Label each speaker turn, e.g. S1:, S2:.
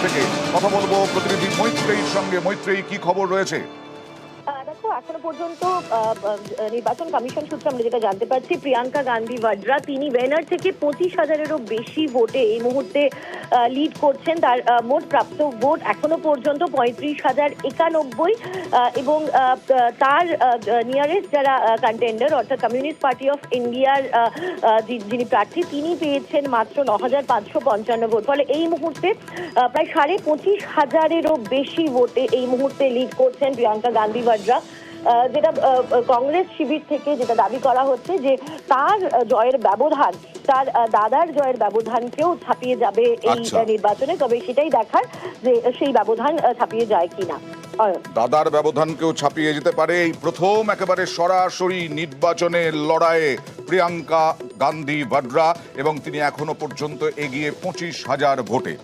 S1: থেকে কথা বলবো প্রতিনিধি মৈত্রেয়ীর সঙ্গে। মৈত্রেয়ী, কি খবর রয়েছে?
S2: দেখো, এখনো পর্যন্ত নির্বাচন কমিশন সূত্রে আমরা যেটা জানতে পারছি, প্রিয়াঙ্কা গান্ধী ভাড্রা তিনি ওয়েনার থেকে 25,000-এরও বেশি ভোটে এই মুহূর্তে লিড করছেন। তার মোট প্রাপ্ত ভোট এখনো পর্যন্ত 35,091 এবং তার নিয়ারেস্ট যারা কন্টেন্ডার অর্থাৎ কমিউনিস্ট পার্টি অফ ইন্ডিয়ার যিনি প্রার্থী তিনি পেয়েছেন মাত্র 9,555 ভোট। ফলে এই মুহূর্তে প্রায় 25,500-এরও বেশি ভোটে এই মুহূর্তে লিড করছেন প্রিয়াঙ্কা গান্ধী ভাড্রা। যেটা কংগ্রেস শিবির থেকে যেটা দাবি করা হচ্ছে যে তার জয়ের ব্যবধান, তার দাদার জয়ের ব্যবধানকেও ছাপিয়ে যাবে এই নির্বাচনে। তবে সেটাই দেখার যে সেই ব্যবধান ছাপিয়ে যায় কিনা।
S1: দাদার ব্যবধানকেও ছাপিয়ে যেতে পারে। এই প্রথম একেবারে সরাসরি নির্বাচনের লড়াইয়ে প্রিয়াঙ্কা গান্ধী ভাড্রা, এবং তিনি এখনো পর্যন্ত এগিয়ে 25,000 ভোটে।